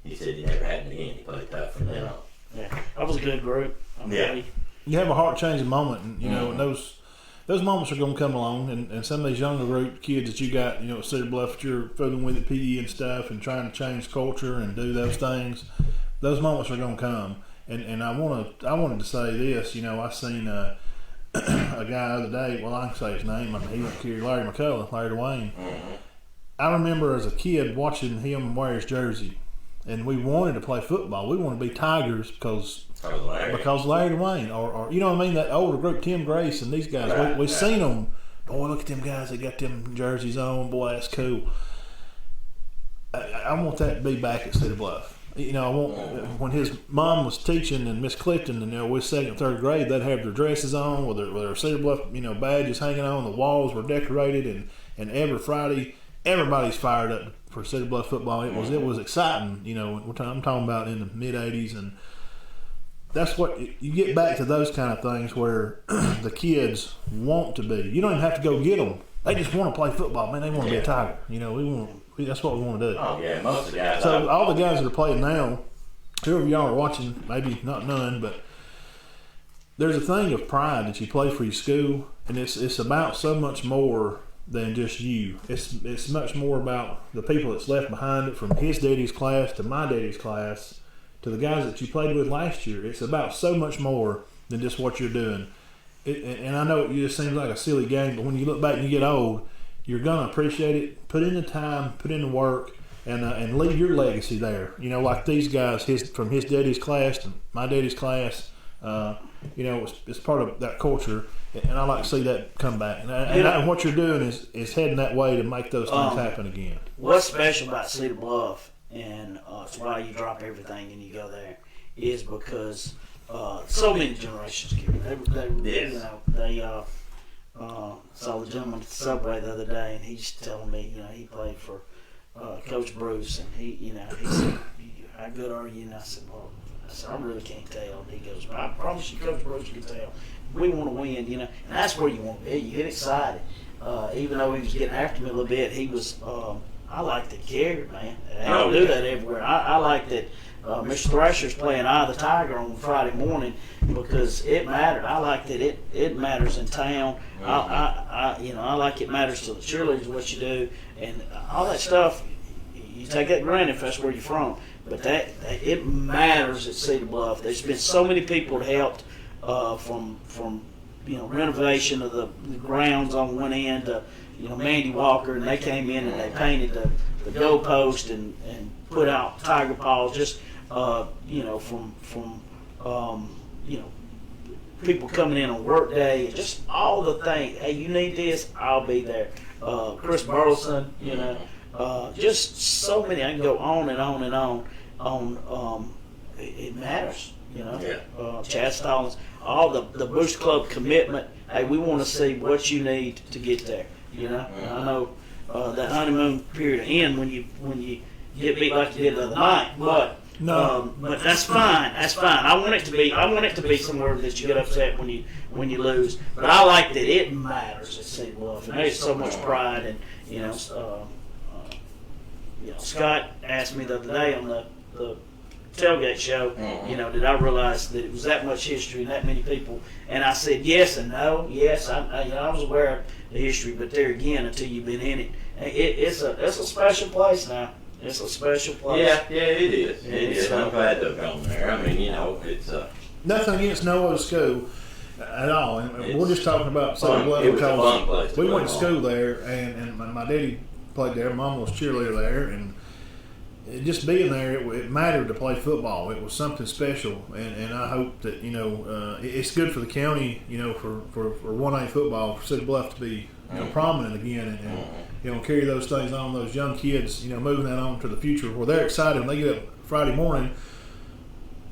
He said it never happened again. He played tough from then on. Yeah, that was a good group. You have a heart-changing moment, and and those moments are going to come along. And some of these younger group kids that you got, at Cedar Bluff, that you're fooling with at PE and stuff, and trying to change culture and do those things. Those moments are going to come. And I wanted to say this. I seen a guy the other day. Well, I can say his name. I mean, he went to Larry McCullough, Larry Dwayne. Mm-hmm. I remember as a kid watching him wear his jersey, and we wanted to play football. We wanted to be Tigers because Larry Dwayne, or you know what I mean, that older group, Tim Grace and these guys. Right, we seen them. Boy, look at them guys. They got them jerseys on. Boy, that's cool. I want that to be back at Cedar Bluff. I want when his mom was teaching and Miss Clifton, and we're 2nd and 3rd grade, they'd have their dresses on with their Cedar Bluff, badges hanging on. The walls were decorated, and every Friday, everybody's fired up for Cedar Bluff football. It was exciting. I'm talking about in the mid '80s, and that's what you get back to, those kind of things where the kids want to be. You don't even have to go get them. they just want to play football, man. They want to be a Tiger. You know, that's what we want to do. Oh yeah, most of the guys. So all the guys that are playing now, whoever y'all are watching, maybe not none, but there's a thing of pride that you play for your school, and it's about so much more than just you. It's much more about the people that's left behind it, from his daddy's class to my daddy's class to the guys that you played with last year. It's about so much more than just what you're doing. And I know it just seems like a silly game, but when you look back and you get old, you're gonna appreciate it. Put in the time, put in the work, and leave your legacy there. You know, like these guys, from his daddy's class to my daddy's class. You know, it's part of that culture, and I like to see that come back. And what you're doing is heading that way to make those things happen again. What's special about Cedar Bluff, and it's why you drop everything and you go there, is because so many generations here. They saw the gentleman at the subway the other day, and he's telling me, you know, he played for Coach Bruce, and he said, "How good are you?" And I said, "Well," I said, "I really can't tell." And he goes, "Well, I promise you, Coach Bruce can tell. We want to win, you know." And that's where you want to be. You get excited. Even though he was getting after me a little bit, he was. I like that carry, man. I don't do that everywhere. I like that. Mr. Thrasher's playing Eye of the Tiger on Friday morning because it mattered. I like that it matters in town. I like it matters to the cheerleaders what you do and all that stuff. You take that granted if that's where you're from, but that it matters at Cedar Bluff. There's been so many people that helped from renovation of the grounds on one end to Mandy Walker, and they came in and they painted the goalpost and put out tiger paws. Just from people coming in on work day, just all the things. Hey, you need this, I'll be there. Chris Burleson, just so many. I can go on and on and on. It matters, Chad Stallings, all the Bush Club commitment. Hey, we want to see what you need to get there. I know that honeymoon period end when you get beat like you did the other night, but that's fine. That's fine. I want it to be somewhere that you get upset when you lose. But I like that it matters at Cedar Bluff, and there's so much pride. And Scott asked me the other day on the tailgate show, did I realize that it was that much history and that many people? And I said yes and no. Yes, I was aware of the history, but there again, until you've been in it, it's a special place now. It's a special place. Yeah, it is. It is. I'm glad to have gone there. I mean, it's nothing against no other school at all. And we're just talking about Cedar Bluff it was a fun place we went to school there, and my daddy played there. Mom was cheerleader there, and just being there, it mattered to play football. It was something special, and I hope that it's good for the county, for 1A football, for Cedar Bluff to be prominent again, and carry those things on. Those young kids, moving that on to the future where they're excited when they get up Friday morning.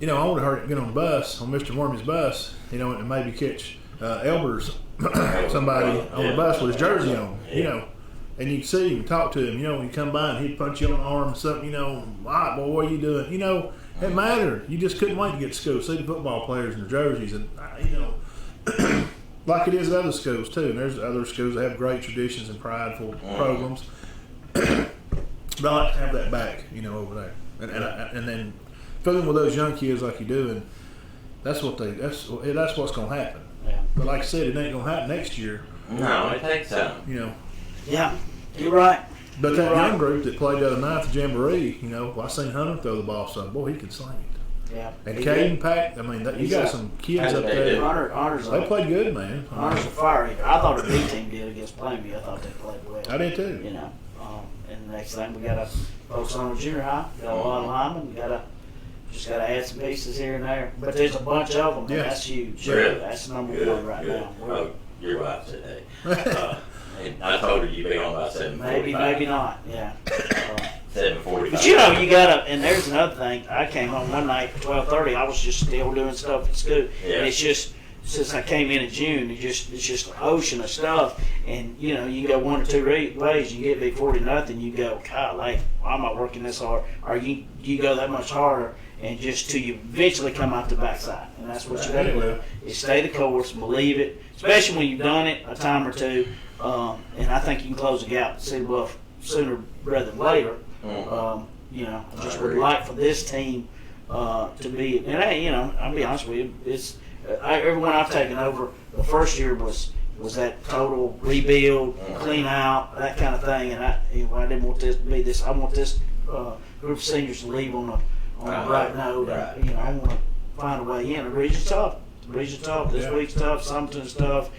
I want to get on the bus, on Mr. Wormy's bus, and maybe catch Elbers, somebody on the bus with his jersey on, and you can see him, talk to him, when you come by and he'd punch you on the arm or something, all right, boy, what are you doing? It mattered. You just couldn't wait to get to school, see the football players in their jerseys, and, like it is at other schools too. And there's other schools that have great traditions and prideful programs. But I like to have that back, over there, and then filling with those young kids like you do, and that's what's going to happen. Yeah. But like I said, it ain't going to happen next year. No, it takes time. Yeah, you're right. But that young group that played the other night, the Jamboree, I seen Hunter throw the ball some. Boy, he can sling it. Yeah. And Caden Pack, you got some kids up there. They played good, man. Hunter's a fire eater. I thought the B team did against Plainview. I thought they played well. I did too. And the next thing we got to focus on junior high. Got a lot of linemen. Just got to add some pieces here and there. But there's a bunch of them. Yeah. And that's huge. Really? That's number one right now. Oh, your wife today. I told her you'd be on by 7:45. Maybe not. Yeah. 7:45. But you gotta. And there's another thing. I came home one night at 12:30. I was just still doing stuff at school, and it's just since I came in June, it's just an ocean of stuff, and you know, you go 1 or 2 ways, you get big 40-0, you go, God, like, why am I working this hard? Or you go that much harder, and just till you eventually come out the backside, and that's what you got to do. Is stay the course, believe it, especially when you've done it a time or two, and I think you can close the gap to Cedar Bluff sooner rather than later. You know, I just would like for this team to be, and hey, you know, I'll be honest with you, it's everyone I've taken over, the first year was that total rebuild, clean out, that kind of thing, and I didn't want this to be this. I want this group of seniors to leave on the right note. Right. You know, I want to find a way in. The region's tough. This week's tough. Summerton's tough.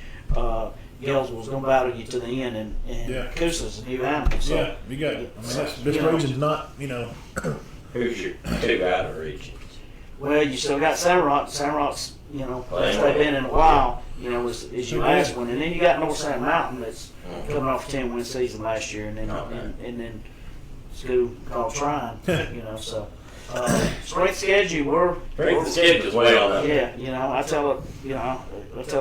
Gainesville's going to battle you to the end, and Coosa's a new animal. So, yeah, you got it. I mean, this region's not, you know. Who's your 2 out of regions? Well, you still got Sandrock's, you know, best they've been in a while, you know, is your last one. And then you got North Sand Mountain that's coming off a 10-win season last year, and then and then school called Trine, you know, so. Strength schedule, Strength schedule as well. Yeah, you know, I tell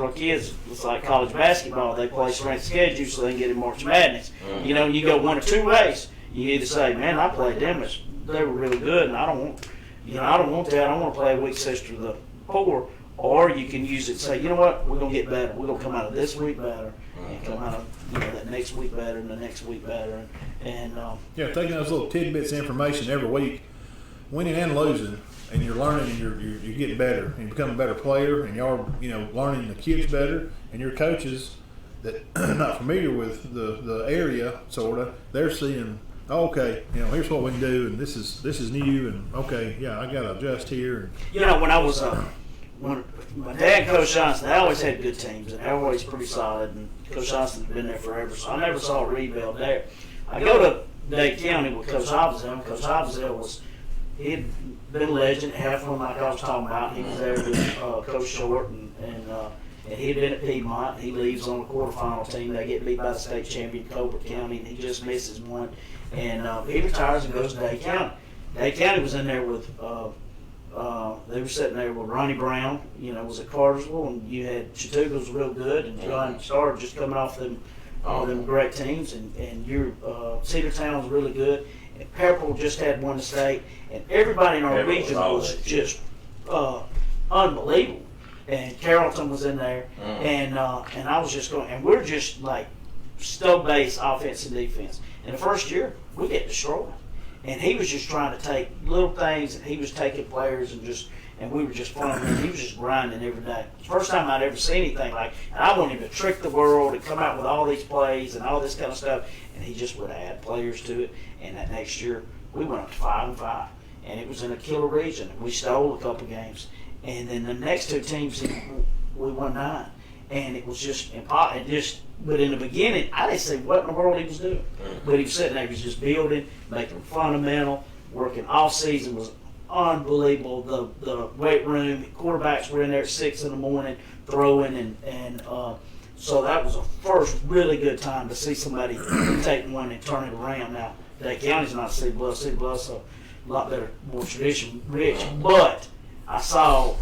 our kids it's like college basketball. They play strength schedule so they can get in March Madness. You know, you go 1 or 2 ways. You either say, man, I played them, they were really good, and I don't want that. I want to play a weak sister of the poor. Or you can use it and say, you know what, we're gonna get better. We're gonna come out of this week better, and come out of that next week better, and the next week better, and taking those little tidbits of information every week, winning and losing, and you're learning, and you're getting better, and you become a better player, and you're learning the kids better, and your coaches that are not familiar with the area, sort of, they're seeing, okay, here's what we can do, and this is new, and okay, yeah, I got to adjust here. When I was when my dad and Coach Johnson, they always had good teams, and they were always pretty solid, and Coach Johnson's been there forever, so I never saw a rebuild there. I go to Dade County with Coach Hobsdale. Coach Hobsdale he'd been a legend, half of them like I was talking about. He was there with Coach Short, and he'd been at Piedmont. He leaves on the quarterfinal team. They get beat by the state champion Colbert County, and he just misses one. And he retires and goes to Dade County. Dade County was in there with they were sitting there with Ronnie Brown, was at Cartersville, and you had Chattooga was real good, and John Starr just coming off them great teams, and your Cedartown was really good. And Pepperell just had won the state, and everybody in our region was just unbelievable. And Carrollton was in there, and I was just going, and we're just like stub-based offense and defense. And the first year, we get destroyed. And he was just trying to take little things, and he was taking players and we were just fun. He was just grinding every day. First time I'd ever seen anything like, and I wanted him to trick the world and come out with all these plays and all this kind of stuff, and he just would add players to it. And that next year, we went up to 5-5, and it was in a killer region. We stole a couple games, and then the next 2 teams, we won 9, and it was just impossible. But in the beginning, I didn't see what in the world he was doing. But he was sitting there, he was just building, making fundamental, working all season was unbelievable. The weight room, quarterbacks were in there at 6 in the morning throwing, and so that was a first really good time to see somebody take one and turn it around. Now, Dade County's not Cedar Bluff. Cedar Bluff's a lot better, more tradition rich. But I saw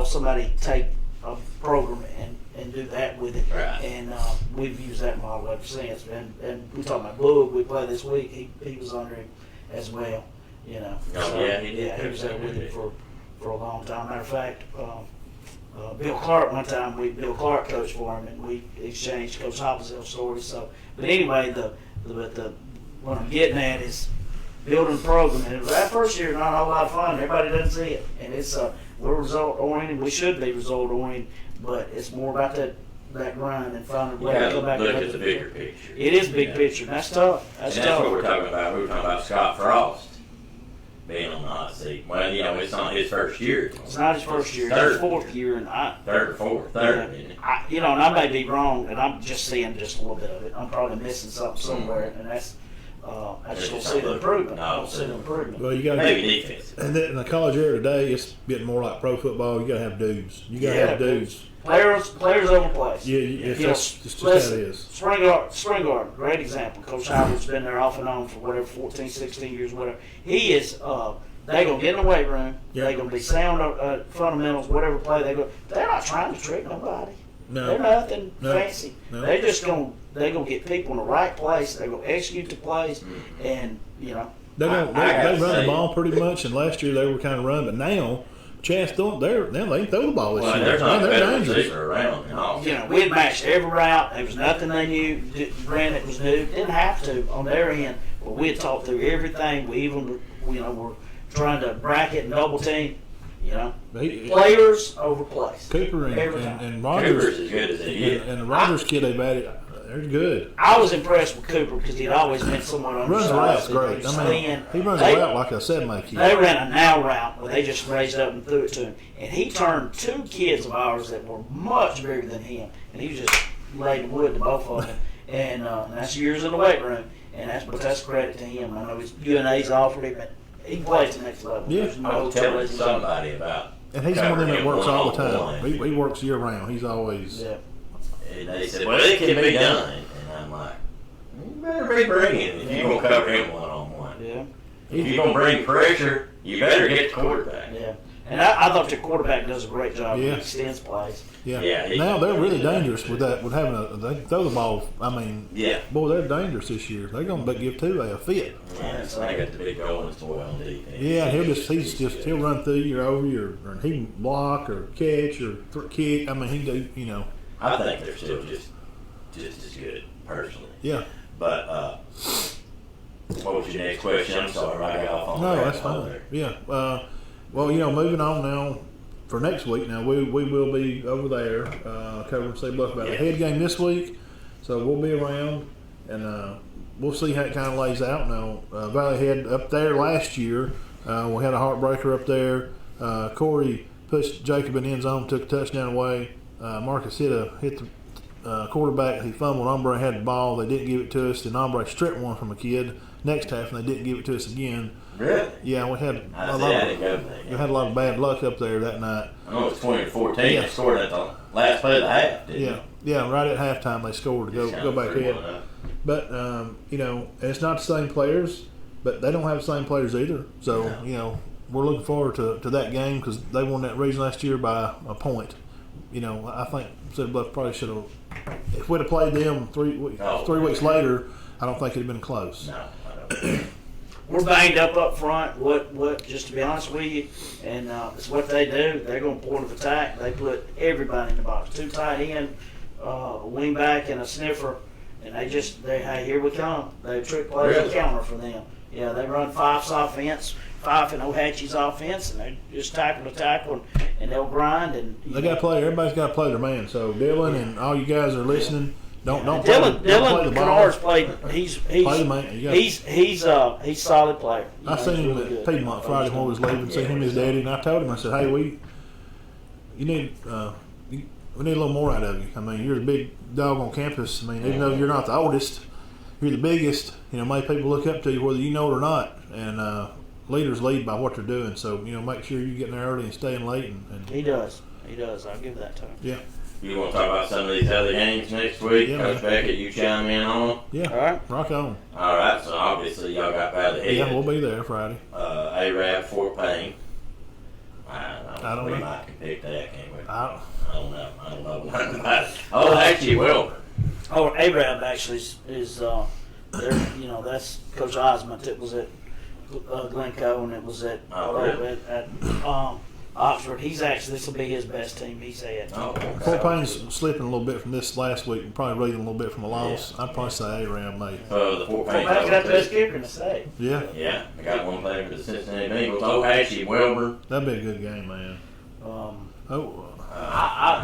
somebody take a program and do that with it, right. And we've used that model ever since. And we talking about Boog, we play this week. He was under him as well, he was there with him for a long time. Matter of fact, Bill Clark one time, Bill Clark coached for him, and we exchanged Coach Hopsdale stories. So, but anyway, what I'm getting at is building a program, and that first year not a whole lot of fun. Everybody doesn't see it, and it's we're result oriented. We should be result oriented, but it's more about that grind and finding a way to come back. Look at the bigger picture. It is big picture. That's tough. That's what we're talking about. We were talking about Scott Frost being on the hot seat. Well, it's not his first year. It's not his first year. It's his 4th year, and third or fourth. Third. And I may be wrong, and I'm just seeing just a little bit of it. I'm probably missing something somewhere, and that's. I just don't see the improvement. I don't see the improvement. Well, you got to Maybe defense. and then in the college era today, it's getting more like pro football. You got to have dudes. You got to have dudes. Players over plays. Yeah, it's just how it is. Spring Garden, great example. Coach Howard's been there off and on for whatever, 14, 16 years, whatever. He is. They're going to get in the weight room. Yeah. They're going to be sound fundamentals, whatever play they go. They're not trying to trick nobody. No. They're nothing fancy. No. They're just going to get people in the right place. They're going to execute the plays, and, you know. They run the ball pretty much, and last year they were kind of running, but now Chance don't. They throw the ball this year. There's not a They're better dangerous. receiver around. No. You know, we had matched every route. There was nothing they knew, ran that was new. Didn't have to on their end, but we had talked through everything. We even, were trying to bracket and double team. You know, players over plays. Cooper and Rogers. Cooper's as good as he is. And the Rogers kid they've added, they're good. I was impressed with Cooper because he'd always been someone Runs the routes undersized. great. I mean, he runs the route like a 7-8 kid. They ran a now route where they just raised up and threw it to him. And he turned two kids of ours that were much bigger than him. And he just laid wood to both of them. And that's years in the weight room. And that's credit to him. I know his UNA's offered him, but he plays the next level. Yeah. There's I no was telling telling somebody about. And he's one of them that works all the time. one-on-one. He works year round. He's always. Yeah. And they said, well, it can be done. And I'm like, you better be bringing if you're going to cover him one-on-one. Yeah. If you're going to bring pressure, you better get the quarterback. Yeah. And I thought your quarterback does a great job. Yeah. He extends plays. Yeah. Yeah, Now they're really dangerous with that. With having they throw the ball. I mean, Yeah. boy, they're dangerous this year. They're going to give Tua a fit. Yeah, so they got the big golden boy on defense. Yeah, he'll run through you over you, or he can block or catch or kick. I mean, he do, I think they're still just as good, personally. Yeah. But what was your next question? I'm sorry, I got off on No, that that's call fine. there. Yeah. Well, moving on now for next week. Now we will be over there covering Cedar Bluff about the head game this week, so we'll be around and we'll see how it kind of lays out. Now Valley Head up there last year, we had a heartbreaker up there. Corey pushed Jacob in the end zone, took a touchdown away. Marcus hit the quarterback. He fumbled. Ombre had the ball. They didn't give it to us. Then Ombre stripped one from a kid next half, and they didn't give it to us again. Really? Yeah, we had We a lot of bad luck up there that night. I know it's 20-14. Yeah. They scored at the last play of the half, didn't Yeah, right at halftime they scored to go back in. But and it's not the same players, but they don't have the same players either. So we're looking forward to that game because they won that region last year by a point. I think Cedar Bluff probably should have. If we'd have played them 3 weeks later, I don't think it'd have been close. No, I don't. We're banged up front. What? Just to be honest with you, and it's what they do. They're going to point of attack. They put everybody in the box. 2 tight end, a wing back, and a sniffer, and hey, here we come. They trick plays and counter for them. Yeah, they run Fife's offense, Fife and Ohatchee's offense, and they just tackle to tackle, and they'll grind. And they got to play. Everybody's got to play their man. So Dylan and all you guys are listening. Don't Dylan play the ball. Kennard's played. He's Play the man. he's a solid player. I seen him really at good. Piedmont Friday when we was leaving. Seen him and his daddy, and I told him, I said, "Hey, we need a little more out of you. I mean, you're the big dog on campus. I mean, even though you're not the oldest, you're the biggest. Make people look up to you whether you know it or not. And leaders lead by what they're doing. So make sure you're getting there early and staying late. And He does. I'll give that to him. yeah, You want to talk about some of these other games next week? Yeah, Coach man. Beckett, you chime in on them? yeah. All right. Rock on. All right, so obviously y'all got by the head. Yeah, we'll be there Friday. Arab, Fort Payne. I don't we know. might can pick that, can't we? I I don't know nothing about it. Oh, actually, well. Oh, Arab actually is that's Coach Osmond. It was at Glencoe, and it was at really? at Oxford. This will be his best team he's had. Oh, okay. Fort Payne's slipping a little bit from this last week, and probably reading a little bit from a loss. Yeah. I'd probably say A-Ram, mate. The Fort Payne. Payne's got the best kicker in the state. Yeah, Yeah, I got one player for the Cincinnati Bengals. Oh, actually, Wilbur. that'd be a good game, man.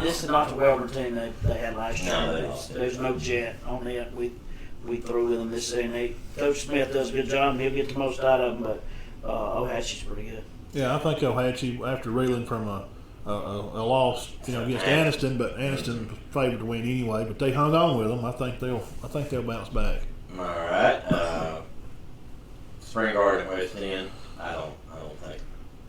This is not the Welder team they had last year. No, they lost. There's no jet on it. We threw with them this season. Coach Smith does a good job. He'll get the most out of them, but Ohatchee's pretty good. Yeah, I think Ohatchee, after reeling from a loss, against Anniston, but Anniston was favored to win anyway. But they hung on with them. I think they'll bounce back. All right. Spring Garden at West End. I don't think.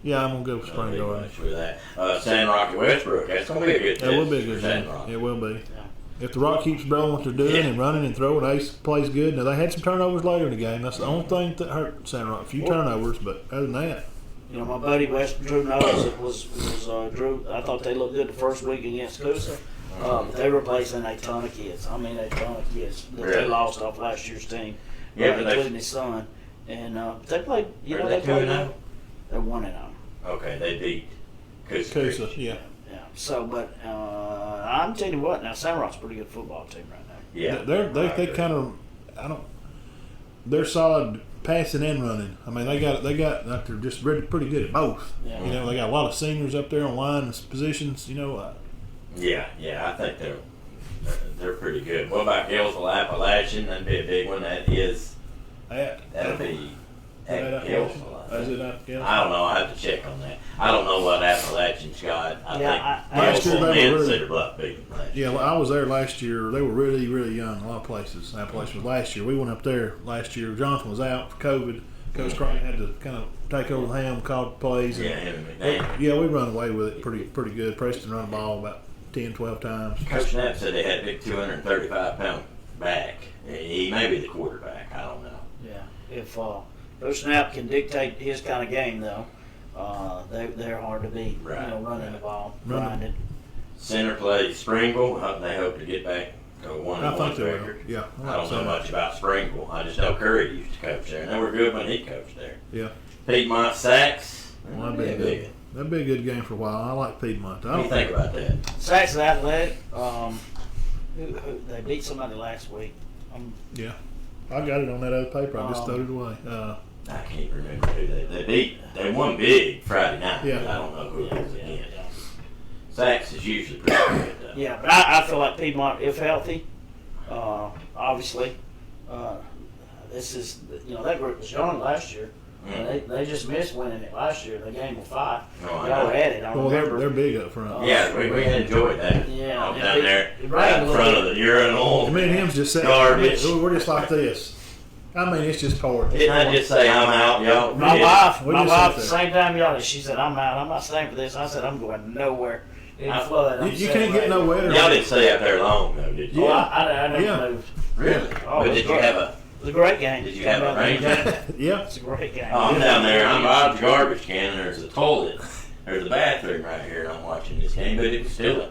Yeah, I'm gonna go with Don't Spring be Garden. much with that. San Rock at Westbrook. That's gonna be a good. That will be a test good for San game. Rock. It will be. Yeah. If the Rock keeps doing what they're doing Yeah. and running and throwing, Ace plays good. Now they had some turnovers later in the game. That's the only thing that hurt San Rock. A few turnovers, but other than that, You know, my buddy Drew knows it was Drew. I thought they looked good the first week against Coosa, but they were replacing a ton of kids. I mean, a ton of kids that Really? they lost off last year's team, Yeah, but including his son. And they played. You know, Are they played 2-0? well. They're 1-0. Okay, they beat Coosa. Coosa, yeah. Yeah. So, but I'm telling you what. Now, San Rock's a pretty good football team right now. Yeah, They kind of they're solid passing and running. I mean they got like they're just pretty good at both. Yeah. You know they got a lot of seniors up there on line and positions. You know. Yeah, I think they're pretty good. What about Gillsville Appalachian? That'd be a big one. That'd be at Gillsville. Is it not? Yeah. I don't know. I have to check on that. I don't know what Appalachian's got. I think last year Gillsville they were and really- Cedar Bluff beat them last year. Yeah, well, I was there last year. They were really, really young. A lot of places. Appalachian was last year. We went up there last year. Jonathan was out for COVID. Coach Craig had to kind of take over the helm, call the plays. And Yeah, him and McDaniel. yeah, we run away with it pretty good. Preston run the ball about 10, 12 times. Coach Knapp said they had a big 235-pound back. He may be the quarterback. I don't know. Yeah. If Coach Snap can dictate his kind of game, though, they're hard to beat. Right, You know, running right. the ball, Running. grinding. Center plays Springville. They hope to get back to a 1-1 I think they will. record. Yeah. I don't know much about Springville. I just know Curry used to coach there, and they were good when he coached there. Yeah. Piedmont Sacks. Well, that'd be good. That'd be a good game for a while. I like Piedmont. What do you think about that? Saxon Athletic, they beat somebody last week. Yeah. I got it on that other paper. I just throwed it away. I can't remember who they beat. They won big Friday night. Yeah. But I don't know who it was Yeah, against. yeah. Sacks is usually pretty good, though. Yeah, but I feel like Piedmont, if healthy, obviously, this is, you know, that group was young last year. They just missed winning it last year. The game was 5. Oh, I Y'all know. had it. I Well, remember. they're big up front. Yeah, we enjoyed that. Yeah. I was down there It right rained in a front little of the urinal. Me and him's just sitting. Garbage. We're just like this. I mean, it's just hard. Didn't I just say I'm out, y'all? My Yeah. We wife, just at sit the same time y'all, she said, I'm out. I'm not staying for this. I said, I'm going nowhere. In the flood. I'm You sitting can't get right no here. wetter. Y'all didn't stay out there long, though, did you? Oh, I never Yeah. moved. Really? Oh, But it was did you great. have a? It was a great game. Did you have a range? Yeah. It's a great game. Oh, I'm down there. I'm by the garbage can, and there's a toilet. There's a bathroom right here, and I'm watching this game. But it was still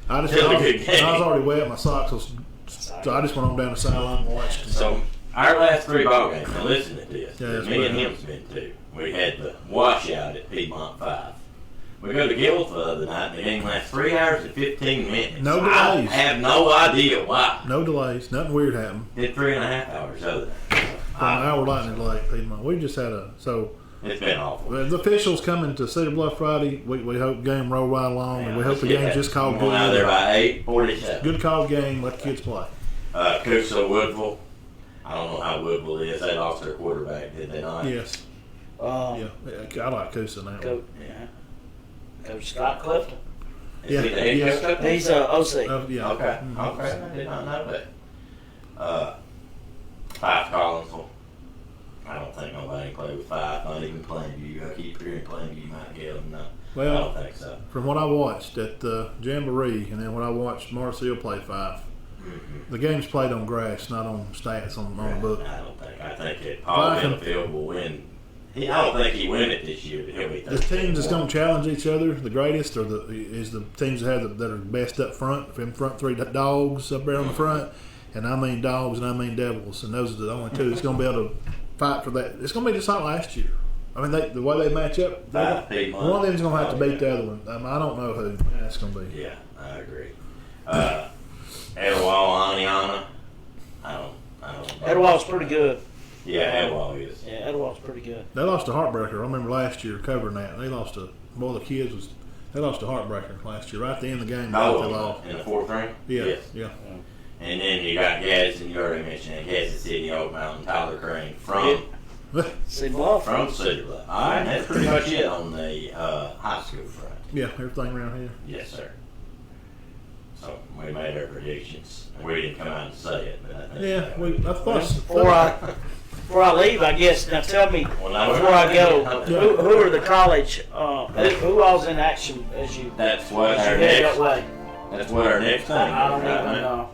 I was Still a good game. already wet. My socks was, so I just went on down the sideline and watched. So our last 3 ball games. Now listen to this. Yeah, that's Me and right. him's been to. We had the washout at Piedmont 5. We go to Gillsville the other night, and the game lasts 3 hours and 15 minutes. No I delays. have no idea why. No delays. Nothing weird happened. Did 3.5 hours other than From an hour lightning delay at Piedmont. We just had It's been awful. the officials coming to Cedar Bluff Friday. We hope the game roll right along, and we hope the game's just called good. Out there good. by 8:47. Good called game. Let the kids play. Coosa Woodville. I don't know how Woodville is. They lost their quarterback, did they not? Yes. Yeah. I like Coosa now. Coach Scott Clifton. Is he the head Yeah. coach up there? He's OC. Yeah. Okay. Mhm. Okay. I did not know that. Five Collinsville. I don't think nobody can play with 5. Not even Plainview. I keep hearing Plainview. You might get them. No. I Well, don't think so. from what I watched at the Jamboree, and then when I watched Marcel play 5, the game's played on grass, not on stats on the book. I don't think. I think that Paul Benefield will win. I don't think he win it this year, but he'll be The 13. teams that's going to challenge each other, the greatest, or is the teams that have that are best up front. Them front 3 dogs up there on the front, and I mean dogs and I mean devils, and those are the only 2 that's going to be able to fight for that. It's going to be just like last year. I mean, the way they match up, one of them's going to have to beat the other one. I don't know who that's going to be. Yeah, I agree. Etowah, Aniana. I don't know. Etowah's pretty good. Yeah, Etowah is. Yeah, Etowah's pretty good. They lost a heartbreaker. I remember last year covering that. They lost they lost a heartbreaker last year. Right at the end of the game, they lost. In the 4th ring? Yeah, Yes. yeah. And then you got Gadsden, you already mentioned it, Kansas City, Oak Mountain, Tyler Crane from Cedar Bluff. Cedar Bluff. All right, that's pretty much it on the high school front. Yeah, everything around here. Yes, sir. So we made our predictions. We didn't come out and say it, but I think Yeah, I thought. Before before I leave, I guess. Now tell me Well, now before I go, we're- who are the college? Who all's in action as you That's what as our you head that next. way? That's what our next thing. I don't is, right, even man? know.